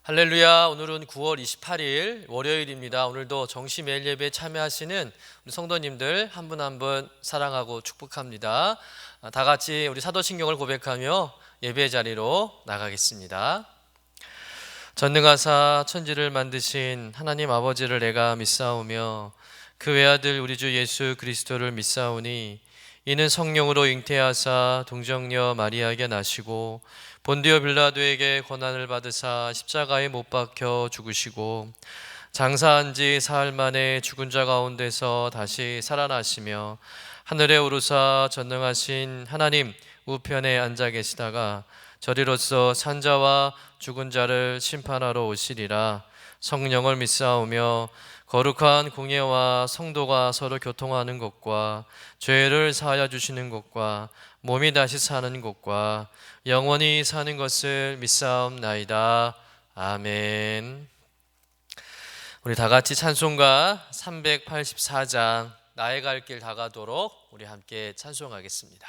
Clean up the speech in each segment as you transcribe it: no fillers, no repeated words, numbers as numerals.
할렐루야. 오늘은 9월 28일 월요일입니다. 오늘도 정시 매일 예배에 참여하시는 우리 성도님들 한 분 한 분 사랑하고 축복합니다. 다 같이 우리 사도신경을 고백하며 예배 자리로 나가겠습니다. 전능하사 천지를 만드신 하나님 아버지를 내가 믿사오며 그 외아들 우리 주 예수 그리스도를 믿사오니 이는 성령으로 잉태하사 동정녀 마리아에게 나시고 본디오 빌라도에게 고난을 받으사 십자가에 못 박혀 죽으시고 장사한 지 사흘 만에 죽은 자 가운데서 다시 살아나시며 하늘에 오르사 전능하신 하나님 우편에 앉아 계시다가 저리로서 산자와 죽은 자를 심판하러 오시리라. 성령을 믿사오며 거룩한 공예와 성도가 서로 교통하는 것과 죄를 사하여 주시는 것과 몸이 다시 사는 것과 영원히 사는 것을 믿사옵나이다. 아멘. 우리 다 같이 찬송가 384장 나의 갈 길 다가도록 우리 함께 찬송하겠습니다.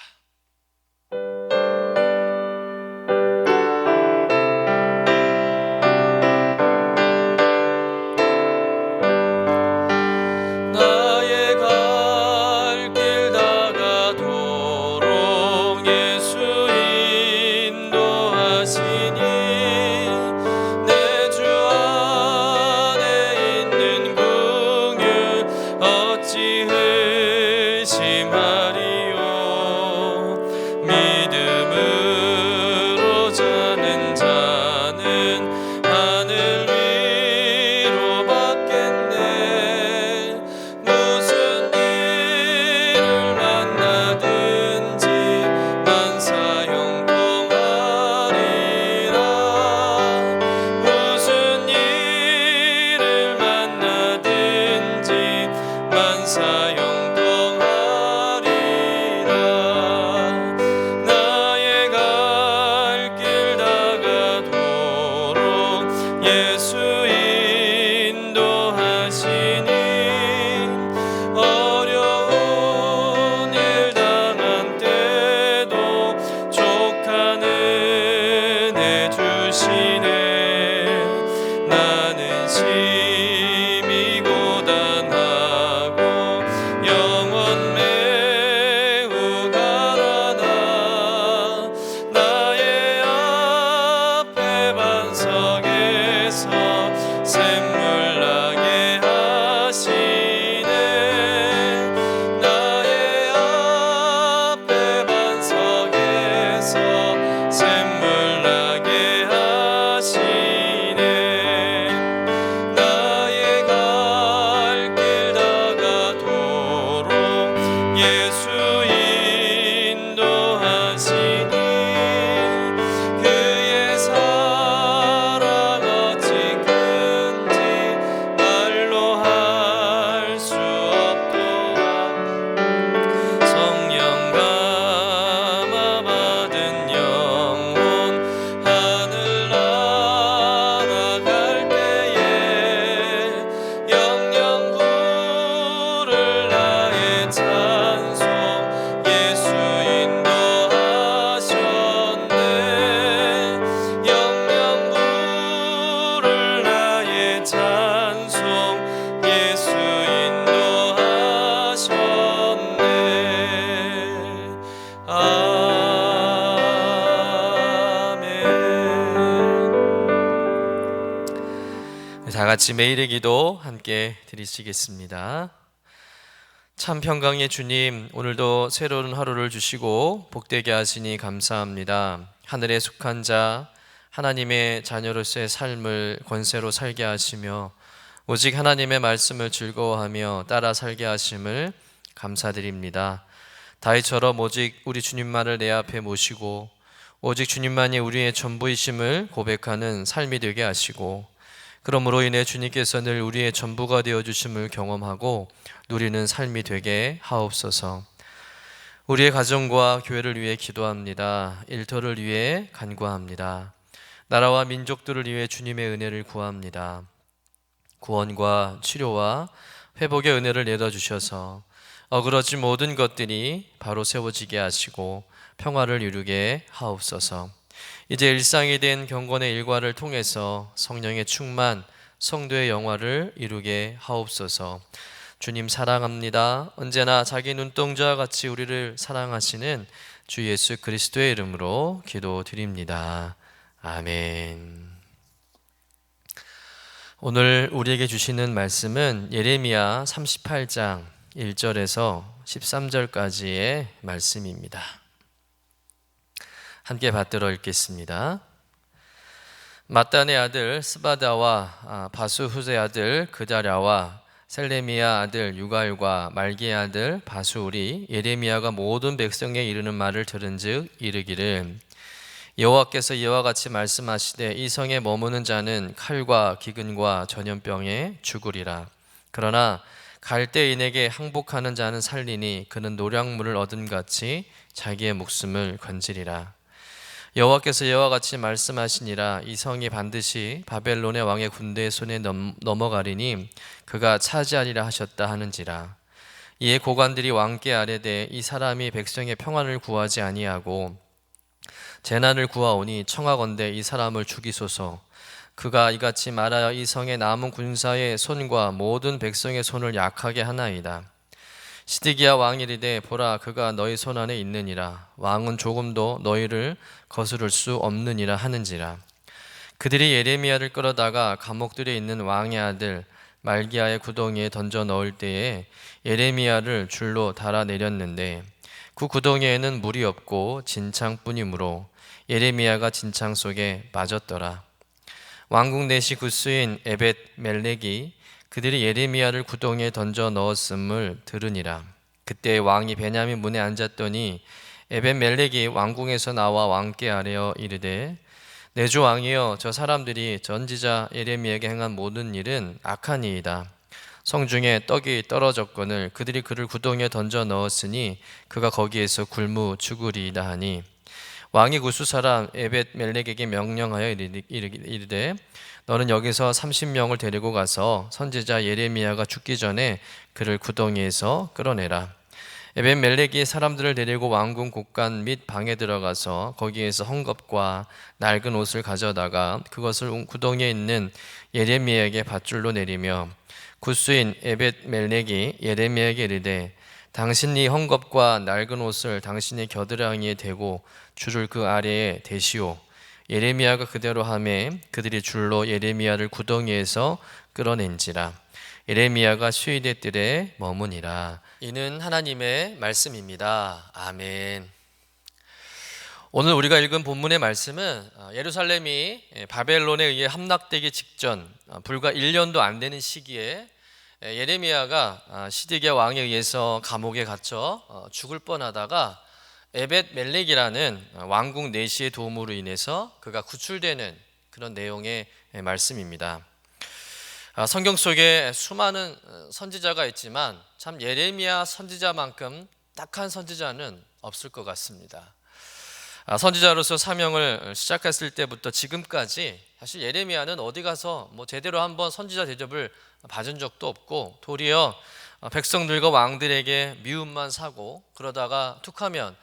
다 같이 매일의 기도 함께 드리시겠습니다. 참 평강의 주님, 오늘도 새로운 하루를 주시고 복되게 하시니 감사합니다. 하늘에 속한 자, 하나님의 자녀로서의 삶을 권세로 살게 하시며 오직 하나님의 말씀을 즐거워하며 따라 살게 하심을 감사드립니다. 다윗처럼 오직 우리 주님만을 내 앞에 모시고 오직 주님만이 우리의 전부이심을 고백하는 삶이 되게 하시고 그러므로 인해 주님께서 늘 우리의 전부가 되어주심을 경험하고 누리는 삶이 되게 하옵소서. 우리의 가정과 교회를 위해 기도합니다. 일터를 위해 간구합니다. 나라와 민족들을 위해 주님의 은혜를 구합니다. 구원과 치료와 회복의 은혜를 내려주셔서 어그러진 모든 것들이 바로 세워지게 하시고 평화를 이루게 하옵소서. 이제 일상이 된 경건의 일과를 통해서 성령의 충만, 성도의 영화를 이루게 하옵소서. 주님 사랑합니다. 언제나 자기 눈동자와 같이 우리를 사랑하시는 주 예수 그리스도의 이름으로 기도드립니다. 아멘. 오늘 우리에게 주시는 말씀은 예레미야 38장 1절에서 13절까지의 말씀입니다. 함께 받들어 읽겠습니다. mattan의 아들 스바다와 바수 후세 아들 그다랴와 셀레미야 아들 유갈과 말기의 아들 바수울이 예레미야가 모든 백성에 이르는 말을 들은즉 이르기를 여호와께서 이와 같이 말씀하시되 이 성에 머무는 자는 칼과 기근과 전염병에 죽으리라. 그러나 갈대인에게 항복하는 자는 살리니 그는 노량물을 얻은 같이 자기의 목숨을 건지리라. 여호와께서 이와 같이 말씀하시니라. 이 성이 반드시 바벨론의 왕의 군대의 손에 넘어가리니 그가 차지하리라 하셨다 하는지라. 이에 고관들이 왕께 아뢰되 이 사람이 백성의 평안을 구하지 아니하고 재난을 구하오니 청하건대 이 사람을 죽이소서. 그가 이같이 말하여 이 성의 남은 군사의 손과 모든 백성의 손을 약하게 하나이다. 시드기야 왕이 이르되 보라 그가 너희 손 안에 있느니라. 왕은 조금도 너희를 거스를 수 없느니라 하는지라. 그들이 예레미야를 끌어다가 감옥들에 있는 왕의 아들 말기야의 구덩이에 던져 넣을 때에 예레미야를 줄로 달아 내렸는데 그 구덩이에는 물이 없고 진창뿐이므로 예레미야가 진창 속에 빠졌더라. 왕궁 내시 구스인 에벳 멜렉이 그들이 예레미야를 구덩이에 던져 넣었음을 들으니라. 그때 왕이 베냐민 문에 앉았더니 에벳 멜렉이 왕궁에서 나와 왕께 아뢰어 이르되 내 주 왕이여 저 사람들이 전지자 예레미야에게 행한 모든 일은 악하니이다. 성중에 떡이 떨어졌거늘 그들이 그를 구덩이에 던져 넣었으니 그가 거기에서 굶어 죽으리이다 하니 왕이 구스 사람 에벳 멜렉에게 명령하여 이르되 너는 여기서 30명을 데리고 가서 선지자 예레미야가 죽기 전에 그를 구덩이에서 끌어내라. 에벳 멜렉이 사람들을 데리고 왕궁 곳간 및 방에 들어가서 거기에서 헝겊과 낡은 옷을 가져다가 그것을 구덩이에 있는 예레미야에게 밧줄로 내리며 구스인 에벳 멜렉이 예레미야에게 이르되 당신 이 헝겊과 낡은 옷을 당신의 겨드랑이에 대고 줄을 그 아래에 대시오. 예레미야가 그대로 하매 그들이 줄로 예레미야를 구덩이에서 끌어낸지라. 예레미야가 수의대 뜰에 머무니라. 이는 하나님의 말씀입니다. 아멘. 오늘 우리가 읽은 본문의 말씀은 예루살렘이 바벨론에 의해 함락되기 직전 불과 1년도 안 되는 시기에 예레미야가 시드기야 왕에 의해서 감옥에 갇혀 죽을 뻔하다가 에벳 멜렉이라는 왕궁 내시의 도움으로 인해서 그가 구출되는 그런 내용의 말씀입니다. 성경 속에 수많은 선지자가 있지만 참 예레미야 선지자만큼 딱한 선지자는 없을 것 같습니다. 선지자로서 사명을 시작했을 때부터 지금까지 사실 예레미야는 어디 가서 제대로 한번 선지자 대접을 받은 적도 없고 도리어 백성들과 왕들에게 미움만 사고 그러다가 툭하면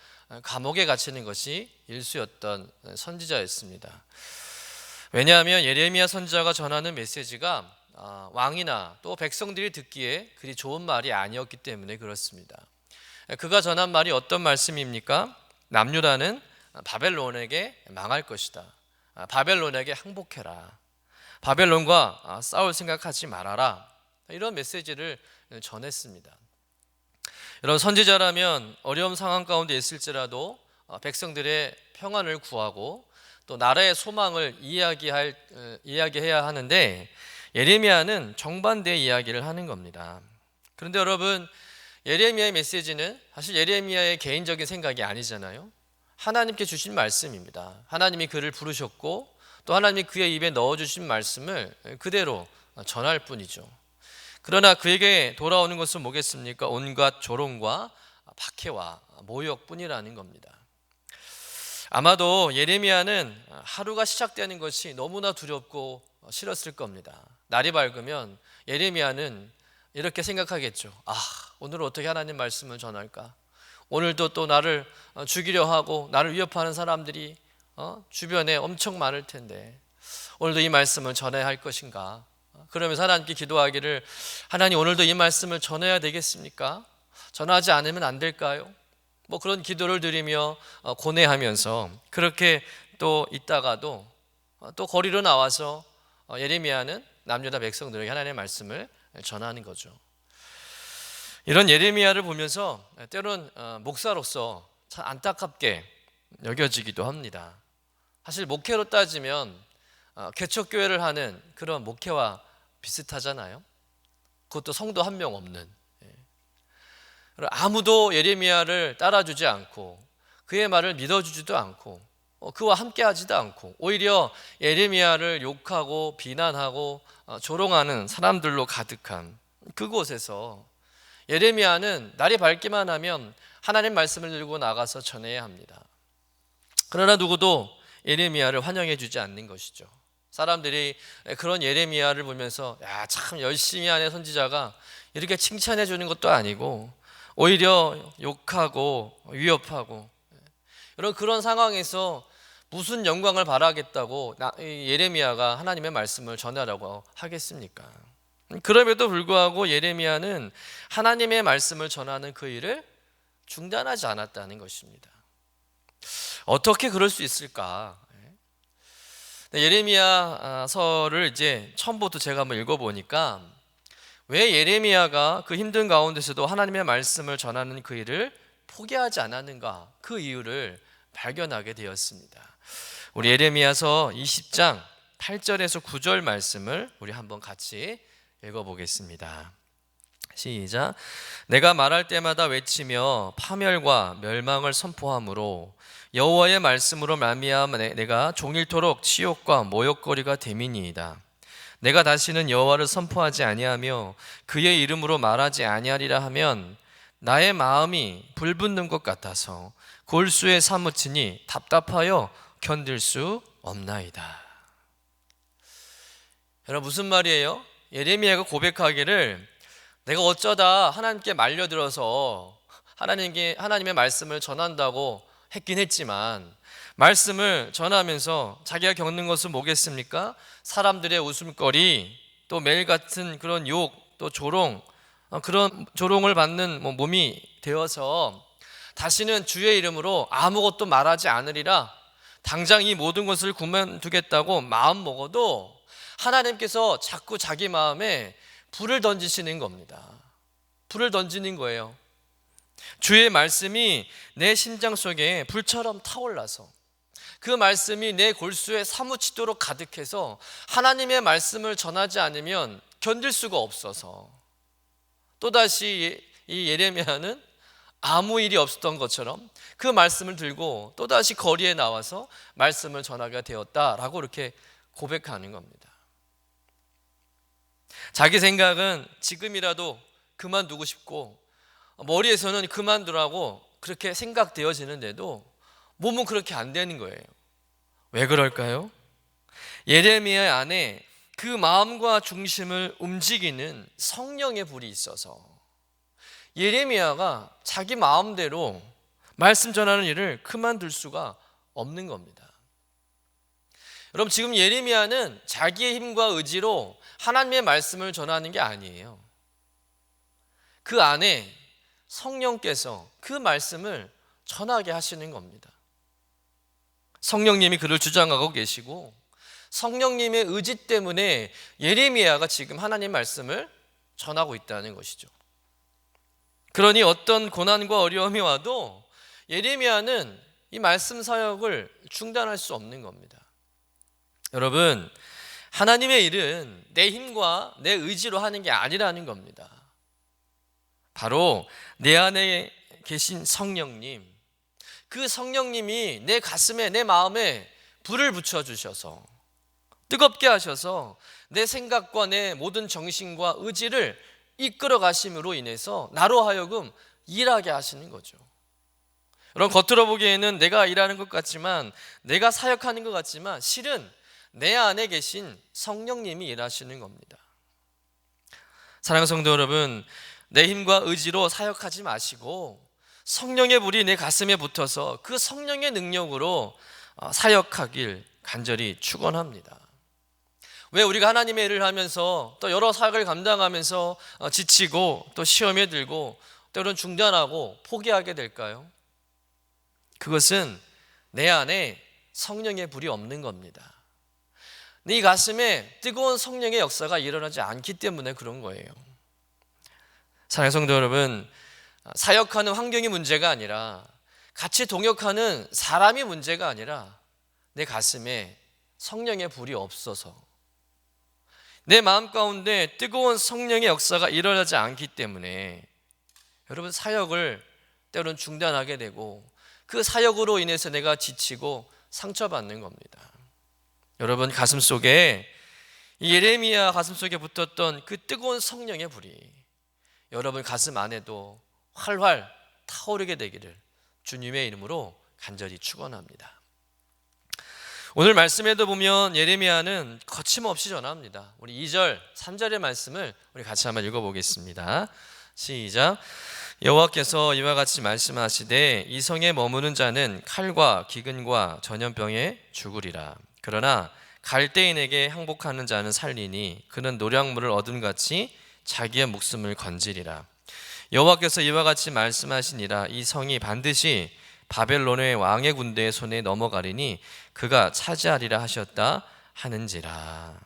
감옥에 갇히는 것이 일수였던 선지자였습니다. 왜냐하면 예레미야 선지자가 전하는 메시지가 왕이나 또 백성들이 듣기에 그리 좋은 말이 아니었기 때문에 그렇습니다. 그가 전한 말이 어떤 말씀입니까? 남유다는 바벨론에게 망할 것이다. 바벨론에게 항복해라. 바벨론과 싸울 생각하지 말아라. 이런 메시지를 전했습니다. 여러분, 선지자라면 어려운 상황 가운데 있을지라도 백성들의 평안을 구하고 또 나라의 소망을 이야기해야 하는데 예레미야는 정반대의 이야기를 하는 겁니다. 그런데 여러분, 예레미야의 메시지는 사실 예레미야의 개인적인 생각이 아니잖아요. 하나님께 주신 말씀입니다. 하나님이 그를 부르셨고 또 하나님이 그의 입에 넣어주신 말씀을 그대로 전할 뿐이죠. 그러나 그에게 돌아오는 것은 뭐겠습니까? 온갖 조롱과 박해와 모욕뿐이라는 겁니다. 아마도 예레미야는 하루가 시작되는 것이 너무나 두렵고 싫었을 겁니다. 날이 밝으면 예레미야는 이렇게 생각하겠죠. 오늘 어떻게 하나님 말씀을 전할까? 오늘도 또 나를 죽이려 하고 나를 위협하는 사람들이 주변에 엄청 많을 텐데 오늘도 이 말씀을 전해야 할 것인가? 그러면서 하나님께 기도하기를, 하나님 오늘도 이 말씀을 전해야 되겠습니까? 전하지 않으면 안 될까요? 뭐 그런 기도를 드리며 고뇌하면서 그렇게 또 있다가도 또 거리로 나와서 예레미야는 남유다 백성들에게 하나님의 말씀을 전하는 거죠. 이런 예레미야를 보면서 때론 목사로서 참 안타깝게 여겨지기도 합니다. 사실 목회로 따지면 개척교회를 하는 그런 목회와 비슷하잖아요. 그것도 성도 한 명 없는. 아무도 예레미야를 따라주지 않고 그의 말을 믿어주지도 않고 그와 함께하지도 않고 오히려 예레미야를 욕하고 비난하고 조롱하는 사람들로 가득한 그곳에서 예레미야는 날이 밝기만 하면 하나님 말씀을 들고 나가서 전해야 합니다. 그러나 누구도 예레미야를 환영해 주지 않는 것이죠. 사람들이 그런 예레미야를 보면서 야, 참 열심히 하는 선지자가 이렇게 칭찬해 주는 것도 아니고 오히려 욕하고 위협하고, 여러분 그런 상황에서 무슨 영광을 바라겠다고 예레미야가 하나님의 말씀을 전하라고 하겠습니까? 그럼에도 불구하고 예레미야는 하나님의 말씀을 전하는 그 일을 중단하지 않았다는 것입니다. 어떻게 그럴 수 있을까? 예레미야서를 이제 처음부터 제가 한번 읽어보니까 왜 예레미야가 그 힘든 가운데서도 하나님의 말씀을 전하는 그 일을 포기하지 않았는가, 그 이유를 발견하게 되었습니다. 우리 예레미야서 20장 8절에서 9절 말씀을 우리 한번 같이 읽어보겠습니다. 시작. 내가 말할 때마다 외치며 파멸과 멸망을 선포하므로 여호와의 말씀으로 말미암아 내가 종일토록 치욕과 모욕거리가 됨이니이다. 내가 다시는 여호와를 선포하지 아니하며 그의 이름으로 말하지 아니하리라 하면 나의 마음이 불붙는 것 같아서 골수에 사무치니 답답하여 견딜 수 없나이다. 여러분 무슨 말이에요? 예레미야가 고백하기를 내가 어쩌다 하나님께 말려들어서 하나님의 말씀을 전한다고 했긴 했지만 말씀을 전하면서 자기가 겪는 것은 뭐겠습니까? 사람들의 웃음거리, 또 매일 같은 그런 욕, 또 조롱, 그런 조롱을 받는 몸이 되어서 다시는 주의 이름으로 아무것도 말하지 않으리라, 당장 이 모든 것을 그만두겠다고 마음 먹어도 하나님께서 자꾸 자기 마음에 불을 던지시는 겁니다. 불을 던지는 거예요. 주의 말씀이 내 심장 속에 불처럼 타올라서 그 말씀이 내 골수에 사무치도록 가득해서 하나님의 말씀을 전하지 않으면 견딜 수가 없어서 또다시 이 예레미야는 아무 일이 없었던 것처럼 그 말씀을 들고 또다시 거리에 나와서 말씀을 전하게 되었다라고 이렇게 고백하는 겁니다. 자기 생각은 지금이라도 그만두고 싶고 머리에서는 그만두라고 그렇게 생각되어지는데도 몸은 그렇게 안 되는 거예요. 왜 그럴까요? 예레미야 안에 그 마음과 중심을 움직이는 성령의 불이 있어서 예레미야가 자기 마음대로 말씀 전하는 일을 그만둘 수가 없는 겁니다. 여러분 지금 예레미야는 자기의 힘과 의지로 하나님의 말씀을 전하는 게 아니에요. 그 안에 성령께서 그 말씀을 전하게 하시는 겁니다. 성령님이 그를 주장하고 계시고 성령님의 의지 때문에 예레미야가 지금 하나님 말씀을 전하고 있다는 것이죠. 그러니 어떤 고난과 어려움이 와도 예레미야는 이 말씀 사역을 중단할 수 없는 겁니다. 여러분, 하나님의 일은 내 힘과 내 의지로 하는 게 아니라는 겁니다. 바로 내 안에 계신 성령님, 그 성령님이 내 가슴에, 내 마음에 불을 붙여주셔서 뜨겁게 하셔서 내 생각과 내 모든 정신과 의지를 이끌어 가심으로 인해서 나로 하여금 일하게 하시는 거죠. 여러분 겉으로 보기에는 내가 일하는 것 같지만, 내가 사역하는 것 같지만 실은 내 안에 계신 성령님이 일하시는 겁니다. 사랑하는 성도 여러분, 내 힘과 의지로 사역하지 마시고 성령의 불이 내 가슴에 붙어서 그 성령의 능력으로 사역하길 간절히 축원합니다. 왜 우리가 하나님의 일을 하면서 또 여러 사역을 감당하면서 지치고 또 시험에 들고 때로는 중단하고 포기하게 될까요? 그것은 내 안에 성령의 불이 없는 겁니다. 네 가슴에 뜨거운 성령의 역사가 일어나지 않기 때문에 그런 거예요. 사랑하는 성도 여러분, 사역하는 환경이 문제가 아니라 같이 동역하는 사람이 문제가 아니라 내 가슴에 성령의 불이 없어서 내 마음 가운데 뜨거운 성령의 역사가 일어나지 않기 때문에 여러분 사역을 때로는 중단하게 되고 그 사역으로 인해서 내가 지치고 상처받는 겁니다. 여러분 가슴속에 예레미야 가슴속에 붙었던 그 뜨거운 성령의 불이 여러분 가슴 안에도 활활 타오르게 되기를 주님의 이름으로 간절히 축원합니다. 오늘 말씀에도 보면 예레미야는 거침없이 전합니다. 우리 2절, 3절의 말씀을 우리 같이 한번 읽어보겠습니다. 시작. 여호와께서 이와 같이 말씀하시되 이 성에 머무는 자는 칼과 기근과 전염병에 죽으리라. 그러나 갈대인에게 항복하는 자는 살리니 그는 노량물을 얻음같이 자기의 목숨을 건지리라. 여호와께서 이와 같이 말씀하시니라. 이 성이 반드시 바벨론의 왕의 군대의 손에 넘어가리니 그가 차지하리라 하셨다 하는지라.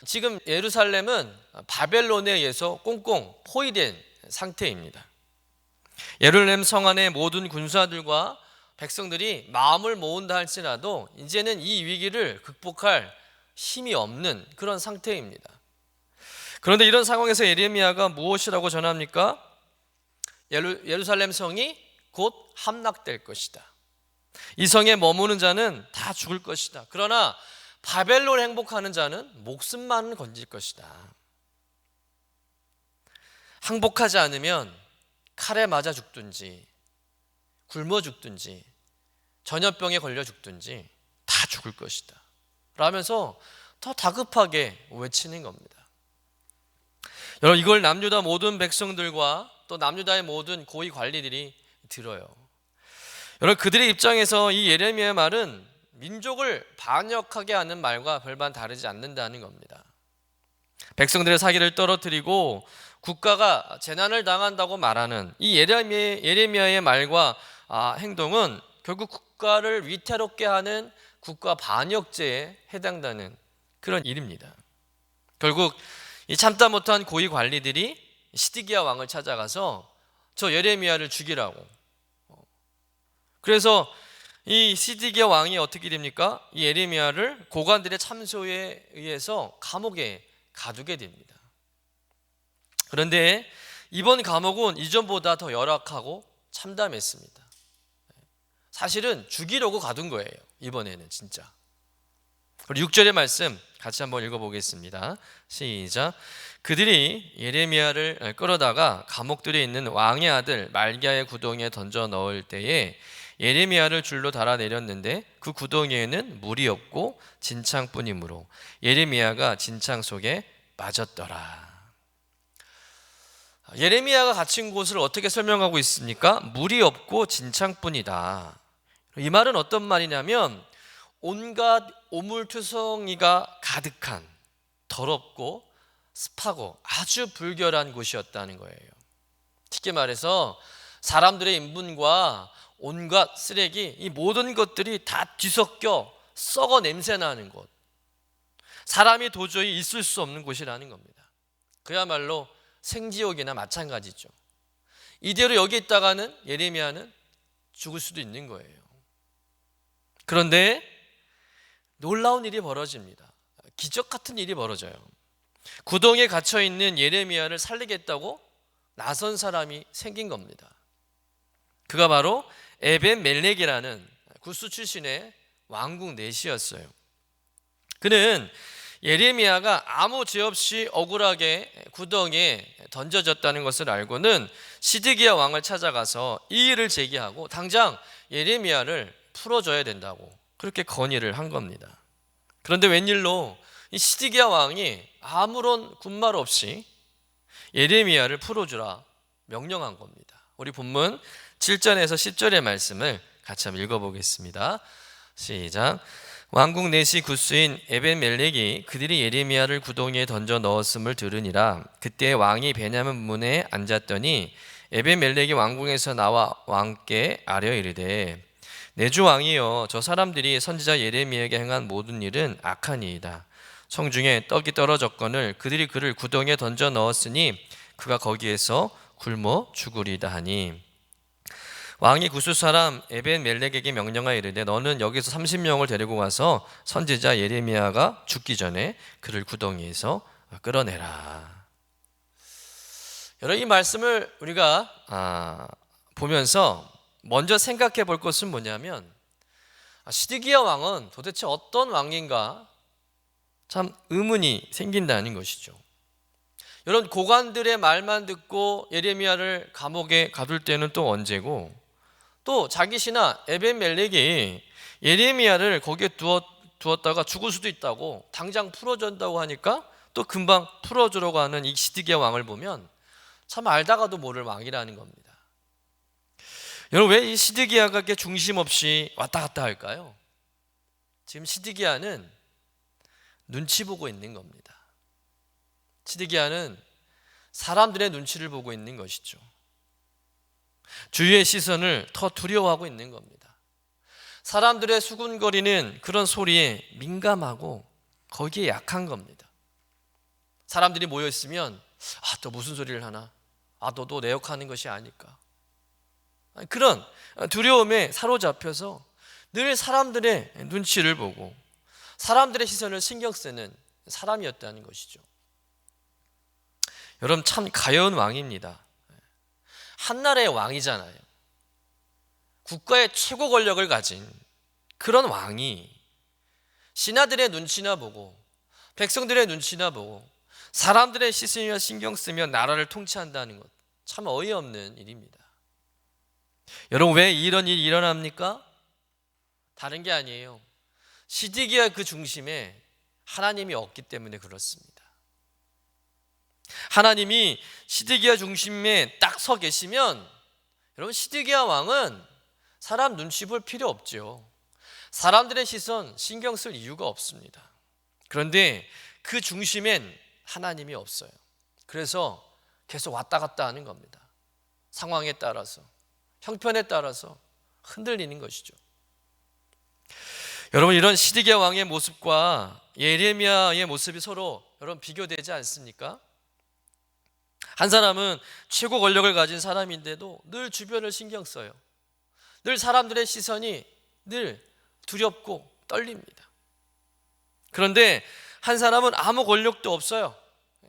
지금 예루살렘은 바벨론에 의해서 꽁꽁 포위된 상태입니다. 예루살렘 성 안의 모든 군사들과 백성들이 마음을 모은다 할지라도 이제는 이 위기를 극복할 힘이 없는 그런 상태입니다. 그런데 이런 상황에서 예레미야가 무엇이라고 전합니까? 예루살렘 성이 곧 함락될 것이다. 이 성에 머무는 자는 다 죽을 것이다. 그러나 바벨론에 행복하는 자는 목숨만 건질 것이다. 항복하지 않으면 칼에 맞아 죽든지 굶어 죽든지 전염병에 걸려 죽든지 다 죽을 것이다 라면서 더 다급하게 외치는 겁니다. 여러분 이걸 남유다 모든 백성들과 또 남유다의 모든 고위 관리들이 들어요. 여러분 그들의 입장에서 이 예레미야의 말은 민족을 반역하게 하는 말과 별반 다르지 않는다는 겁니다. 백성들의 사기를 떨어뜨리고 국가가 재난을 당한다고 말하는 이 예레미야의 말과 행동은 결국 국가를 위태롭게 하는 국가 반역죄에 해당되는 그런 일입니다. 결국 이 참다 못한 고위 관리들이 시드기야 왕을 찾아가서 저 예레미야를 죽이라고. 그래서 이 시드기야 왕이 어떻게 됩니까? 이 예레미야를 고관들의 참소에 의해서 감옥에 가두게 됩니다. 그런데 이번 감옥은 이전보다 더 열악하고 참담했습니다. 사실은 죽이려고 가둔 거예요. 이번에는 진짜. 그리고 6절의 말씀 같이 한번 읽어보겠습니다. 시작. 그들이 예레미야를 끌어다가 감옥들에 있는 왕의 아들 말기야의 구덩이에 던져 넣을 때에 예레미야를 줄로 달아내렸는데 그 구덩이에는 물이 없고 진창뿐이므로 예레미야가 진창 속에 빠졌더라. 예레미야가 갇힌 곳을 어떻게 설명하고 있습니까? 물이 없고 진창뿐이다. 이 말은 어떤 말이냐면 온갖 오물투성이가 가득한 더럽고 습하고 아주 불결한 곳이었다는 거예요. 쉽게 말해서 사람들의 인분과 온갖 쓰레기, 이 모든 것들이 다 뒤섞여 썩어 냄새나는 곳, 사람이 도저히 있을 수 없는 곳이라는 겁니다. 그야말로 생지옥이나 마찬가지죠. 이대로 여기 있다가는 예레미야는 죽을 수도 있는 거예요. 그런데 놀라운 일이 벌어집니다. 기적 같은 일이 벌어져요. 구덩이에 갇혀있는 예레미야를 살리겠다고 나선 사람이 생긴 겁니다. 그가 바로 에벤멜렉이라는 구스 출신의 왕궁 내시였어요. 그는 예레미야가 아무 죄 없이 억울하게 구덩이에 던져졌다는 것을 알고는 시드기야 왕을 찾아가서 이 일을 제기하고 당장 예레미야를 풀어줘야 된다고 그렇게 건의를 한 겁니다. 그런데 웬일로 이 시드기야 왕이 아무런 군말 없이 예레미야를 풀어주라 명령한 겁니다. 우리 본문 7절에서 10절의 말씀을 같이 한번 읽어보겠습니다. 시작. 왕궁 내시 굿수인 에벤멜렉이 그들이 예레미야를 구덩이에 던져 넣었음을 들으니라. 그때 왕이 베냐민 문에 앉았더니 에벤멜렉이 왕궁에서 나와 왕께 아뢰어 이르되 내 주 왕이여, 저 사람들이 선지자 예레미야에게 행한 모든 일은 악하니이다. 성중에 떡이 떨어졌거늘 그들이 그를 구덩이에 던져 넣었으니 그가 거기에서 굶어 죽으리다 하니, 왕이 구스 사람 에벤멜렉에게 명령하여 이르되 너는 여기서 30명을 데리고 가서 선지자 예레미야가 죽기 전에 그를 구덩이에서 끌어내라. 여러분, 이 말씀을 우리가 보면서 먼저 생각해 볼 것은 뭐냐면, 시드기야 왕은 도대체 어떤 왕인가 참 의문이 생긴다는 것이죠. 여러분, 고관들의 말만 듣고 예레미야를 감옥에 가둘 때는 또 언제고, 또 자기 신하 에벤멜렉이 예레미야를 거기에 두었다가 죽을 수도 있다고, 당장 풀어준다고 하니까 또 금방 풀어주려고 하는 이 시드기야 왕을 보면 참 알다가도 모를 왕이라는 겁니다. 여러분, 왜 이 시드기야가 이렇게 중심 없이 왔다 갔다 할까요? 지금 시드기야는 눈치 보고 있는 겁니다. 시드기야는 사람들의 눈치를 보고 있는 것이죠. 주위의 시선을 더 두려워하고 있는 겁니다. 사람들의 수군거리는 그런 소리에 민감하고 거기에 약한 겁니다. 사람들이 모여 있으면 또 무슨 소리를 하나? 너도 내 욕하는 것이 아닐까? 그런 두려움에 사로잡혀서 늘 사람들의 눈치를 보고 사람들의 시선을 신경 쓰는 사람이었다는 것이죠. 여러분, 참 가여운 왕입니다. 한나라의 왕이잖아요. 국가의 최고 권력을 가진 그런 왕이 신하들의 눈치나 보고 백성들의 눈치나 보고 사람들의 시선이나 신경 쓰며 나라를 통치한다는 것, 참 어이없는 일입니다. 여러분, 왜 이런 일이 일어납니까? 다른 게 아니에요. 시드기야 그 중심에 하나님이 없기 때문에 그렇습니다. 하나님이 시드기야 중심에 딱 서 계시면, 여러분, 시드기야 왕은 사람 눈치 볼 필요 없죠. 사람들의 시선 신경 쓸 이유가 없습니다. 그런데 그 중심엔 하나님이 없어요. 그래서 계속 왔다 갔다 하는 겁니다. 상황에 따라서, 형편에 따라서 흔들리는 것이죠. 여러분, 이런 시드기야 왕의 모습과 예레미야의 모습이 서로 여러분 비교되지 않습니까? 한 사람은 최고 권력을 가진 사람인데도 늘 주변을 신경 써요. 늘 사람들의 시선이 늘 두렵고 떨립니다. 그런데 한 사람은 아무 권력도 없어요.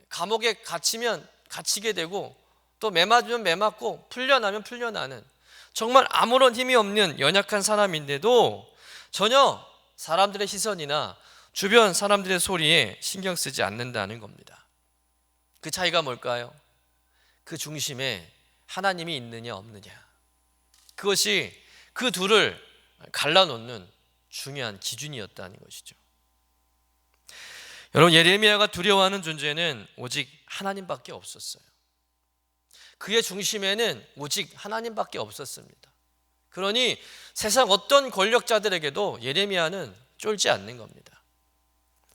감옥에 갇히면 갇히게 되고 또 매맞으면 매맞고 풀려나면 풀려나는, 정말 아무런 힘이 없는 연약한 사람인데도 전혀 사람들의 시선이나 주변 사람들의 소리에 신경 쓰지 않는다는 겁니다. 그 차이가 뭘까요? 그 중심에 하나님이 있느냐 없느냐, 그것이 그 둘을 갈라놓는 중요한 기준이었다는 것이죠. 여러분, 예레미야가 두려워하는 존재는 오직 하나님밖에 없었어요. 그의 중심에는 오직 하나님밖에 없었습니다. 그러니 세상 어떤 권력자들에게도 예레미야는 쫄지 않는 겁니다.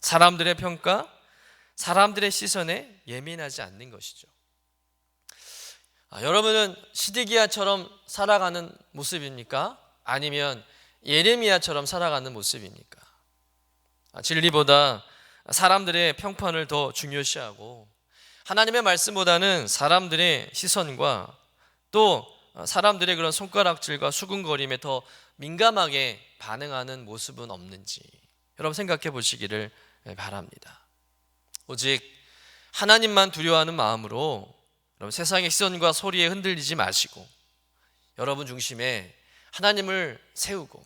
사람들의 평가, 사람들의 시선에 예민하지 않는 것이죠. 여러분은 시드기야처럼 살아가는 모습입니까? 아니면 예레미야처럼 살아가는 모습입니까? 진리보다 사람들의 평판을 더 중요시하고 하나님의 말씀보다는 사람들의 시선과 또 사람들의 그런 손가락질과 수군거림에 더 민감하게 반응하는 모습은 없는지 여러분 생각해 보시기를 바랍니다. 오직 하나님만 두려워하는 마음으로 여러분 세상의 시선과 소리에 흔들리지 마시고 여러분 중심에 하나님을 세우고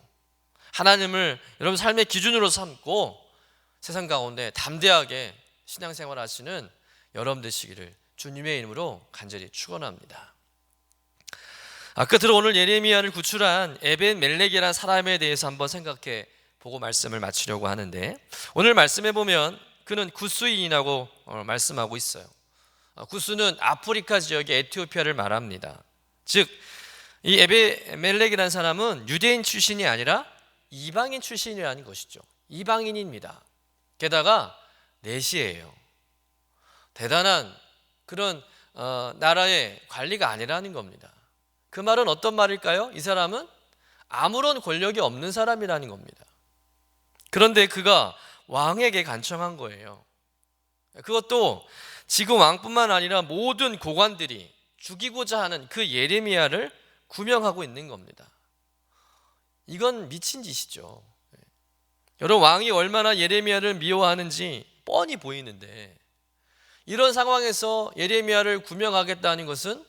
하나님을 여러분 삶의 기준으로 삼고 세상 가운데 담대하게 신앙생활 하시는 여러분 되시기를 주님의 이름으로 간절히 축원합니다. 끝으로 오늘 예레미야를 구출한 에벤멜렉이라는 사람에 대해서 한번 생각해 보고 말씀을 마치려고 하는데, 오늘 말씀해 보면 그는 구스인이라고 말씀하고 있어요. 구스는 아프리카 지역의 에티오피아를 말합니다. 즉 이 에벤멜렉이라는 사람은 유대인 출신이 아니라 이방인 출신이라는 것이죠. 이방인입니다. 게다가 내시예요. 대단한 그런 나라의 관리가 아니라는 겁니다. 그 말은 어떤 말일까요? 이 사람은 아무런 권력이 없는 사람이라는 겁니다. 그런데 그가 왕에게 간청한 거예요. 그것도 지금 왕뿐만 아니라 모든 고관들이 죽이고자 하는 그 예레미야를 구명하고 있는 겁니다. 이건 미친 짓이죠. 여러분, 왕이 얼마나 예레미야를 미워하는지 뻔히 보이는데, 이런 상황에서 예레미야를 구명하겠다는 것은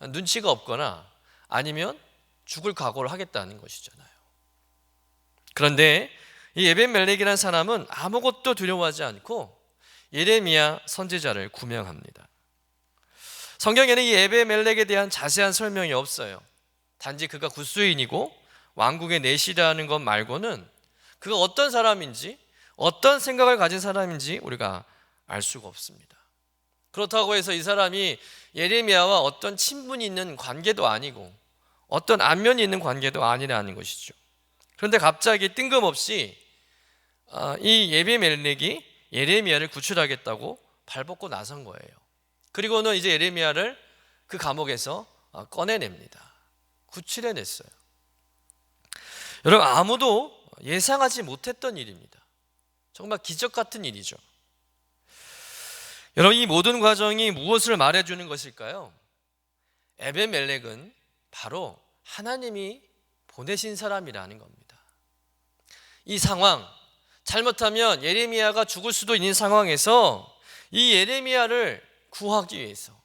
눈치가 없거나 아니면 죽을 각오를 하겠다는 것이잖아요. 그런데 이 에벤멜렉이라는 사람은 아무것도 두려워하지 않고 예레미야 선지자를 구명합니다. 성경에는 이 에벤멜렉에 대한 자세한 설명이 없어요. 단지 그가 굿수인이고 왕국의 내시라는 것 말고는 그가 어떤 사람인지, 어떤 생각을 가진 사람인지 우리가 알 수가 없습니다. 그렇다고 해서 이 사람이 예레미야와 어떤 친분이 있는 관계도 아니고 어떤 안면이 있는 관계도 아니라는 것이죠. 그런데 갑자기 뜬금없이 이 에벤멜렉이 예레미야를 구출하겠다고 발벗고 나선 거예요. 그리고는 이제 예레미야를 그 감옥에서 꺼내냅니다. 구출해냈어요. 여러분, 아무도 예상하지 못했던 일입니다. 정말 기적 같은 일이죠. 여러분, 이 모든 과정이 무엇을 말해주는 것일까요? 에벤멜렉은 바로 하나님이 보내신 사람이라는 겁니다. 이 상황, 잘못하면 예레미야가 죽을 수도 있는 상황에서 이 예레미야를 구하기 위해서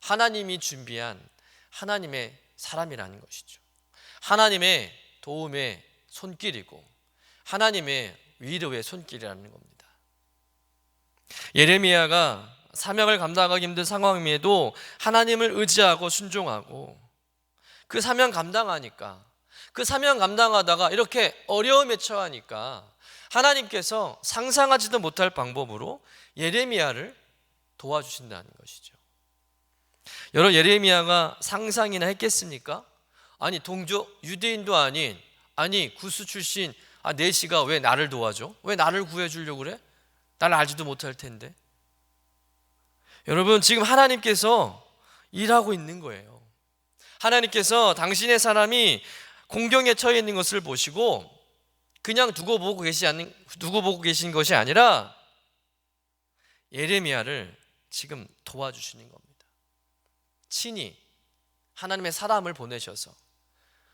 하나님이 준비한 하나님의 사람이라는 것이죠. 하나님의 도움의 손길이고 하나님의 위로의 손길이라는 겁니다. 예레미야가 사명을 감당하기 힘든 상황임에도 하나님을 의지하고 순종하고 그 사명 감당하니까, 그 사명 감당하다가 이렇게 어려움에 처하니까 하나님께서 상상하지도 못할 방법으로 예레미야를 도와주신다는 것이죠. 여러분, 예레미야가 상상이나 했겠습니까? 아니, 동족 유대인도 아닌, 아니 구스 출신 내시가 왜 나를 도와줘? 왜 나를 구해주려고 그래? 나를 알지도 못할 텐데. 여러분, 지금 하나님께서 일하고 있는 거예요. 하나님께서 당신의 사람이 공경에 처해 있는 것을 보시고 그냥 두고 보고 계신 것이 아니라 예레미야를 지금 도와주시는 겁니다. 친히 하나님의 사람을 보내셔서,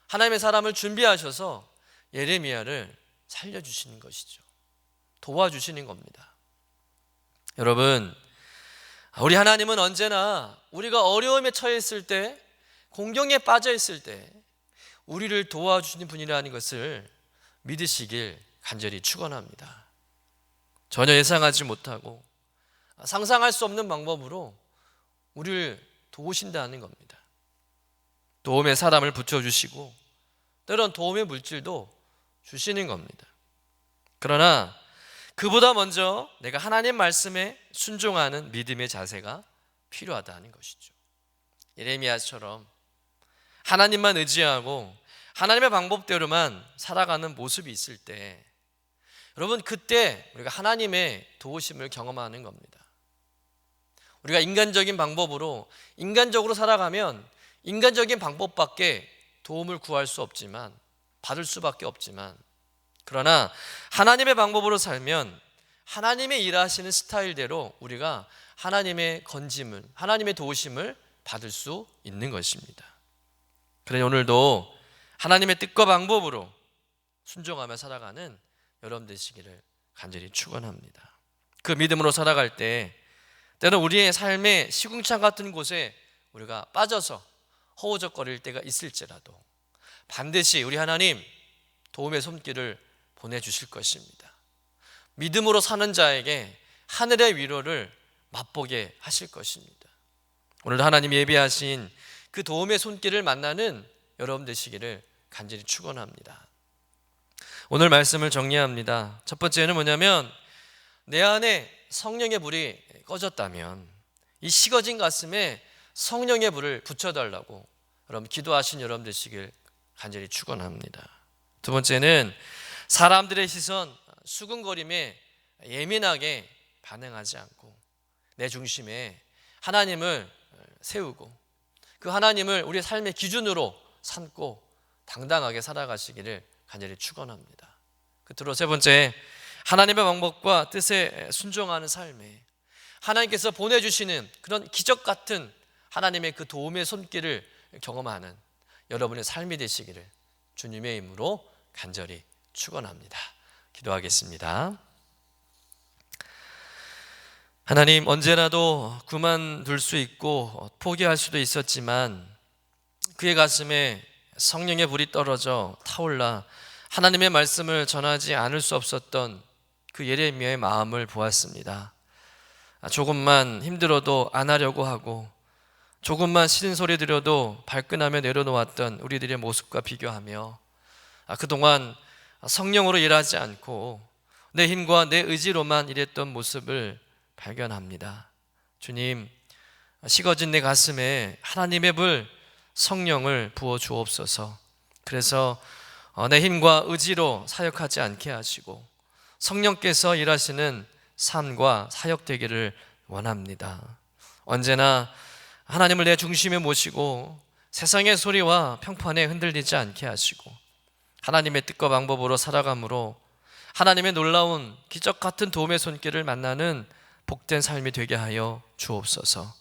하나님의 사람을 준비하셔서 예레미야를 살려주시는 것이죠. 도와주시는 겁니다. 여러분, 우리 하나님은 언제나 우리가 어려움에 처해 있을 때, 공경에 빠져 있을 때 우리를 도와주시는 분이라는 것을 믿으시길 간절히 축원합니다. 전혀 예상하지 못하고 상상할 수 없는 방법으로 우리를 도우신다는 겁니다. 도움의 사람을 붙여주시고 때론 도움의 물질도 주시는 겁니다. 그러나 그보다 먼저 내가 하나님 말씀에 순종하는 믿음의 자세가 필요하다는 것이죠. 예레미야처럼 하나님만 의지하고 하나님의 방법대로만 살아가는 모습이 있을 때, 여러분, 그때 우리가 하나님의 도우심을 경험하는 겁니다. 우리가 인간적인 방법으로 인간적으로 살아가면 인간적인 방법밖에 도움을 구할 수 없지만, 받을 수밖에 없지만, 그러나 하나님의 방법으로 살면 하나님의 일하시는 스타일대로 우리가 하나님의 건짐을, 하나님의 도우심을 받을 수 있는 것입니다. 그래, 오늘도 하나님의 뜻과 방법으로 순종하며 살아가는 여러분 되시기를 간절히 축원합니다. 그 믿음으로 살아갈 때 때는 우리의 삶의 시궁창 같은 곳에 우리가 빠져서 허우적거릴 때가 있을지라도 반드시 우리 하나님 도움의 손길을 보내주실 것입니다. 믿음으로 사는 자에게 하늘의 위로를 맛보게 하실 것입니다. 오늘도 하나님 예비하신 그 도움의 손길을 만나는 여러분 되시기를 간절히 축원합니다. 오늘 말씀을 정리합니다. 첫 번째는 뭐냐면, 내 안에 성령의 불이 꺼졌다면 이 식어진 가슴에 성령의 불을 붙여달라고 여러분 기도하신 여러분 되시길 간절히 축원합니다. 두 번째는 사람들의 시선, 수군거림에 예민하게 반응하지 않고 내 중심에 하나님을 세우고 그 하나님을 우리의 삶의 기준으로 삼고 당당하게 살아가시기를 간절히 축원합니다. 끝으로 세 번째, 하나님의 방법과 뜻에 순종하는 삶에 하나님께서 보내주시는 그런 기적 같은 하나님의 그 도움의 손길을 경험하는 여러분의 삶이 되시기를 주님의 이름으로 간절히 축원합니다. 기도하겠습니다. 하나님, 언제라도 그만둘 수 있고 포기할 수도 있었지만 그의 가슴에 성령의 불이 떨어져 타올라 하나님의 말씀을 전하지 않을 수 없었던 그 예레미야의 마음을 보았습니다. 조금만 힘들어도 안 하려고 하고 조금만 싫은 소리 들어도 발끈하며 내려놓았던 우리들의 모습과 비교하며 그동안 성령으로 일하지 않고 내 힘과 내 의지로만 일했던 모습을 발견합니다. 주님, 식어진 내 가슴에 하나님의 불, 성령을 부어 주옵소서. 그래서 내 힘과 의지로 사역하지 않게 하시고 성령께서 일하시는 삶과 사역되기를 원합니다. 언제나 하나님을 내 중심에 모시고 세상의 소리와 평판에 흔들리지 않게 하시고 하나님의 뜻과 방법으로 살아감으로 하나님의 놀라운 기적 같은 도움의 손길을 만나는 복된 삶이 되게 하여 주옵소서.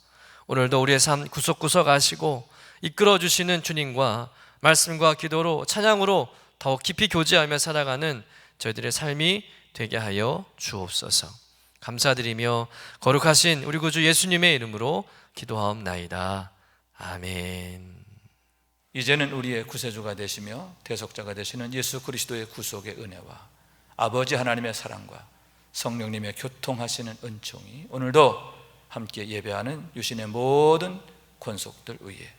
오늘도 우리의 삶 구석구석 아시고 이끌어 주시는 주님과 말씀과 기도로 찬양으로 더욱 깊이 교제하며 살아가는 저희들의 삶이 되게 하여 주옵소서. 감사드리며 거룩하신 우리 구주 예수님의 이름으로 기도하옵나이다. 아멘. 이제는 우리의 구세주가 되시며 대속자가 되시는 예수 그리스도의 구속의 은혜와 아버지 하나님의 사랑과 성령님의 교통하시는 은총이 오늘도 함께 예배하는 유신의 모든 권속들 위에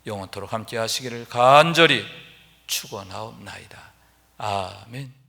영원토록 함께 하시기를 간절히 축원하옵나이다. 아멘.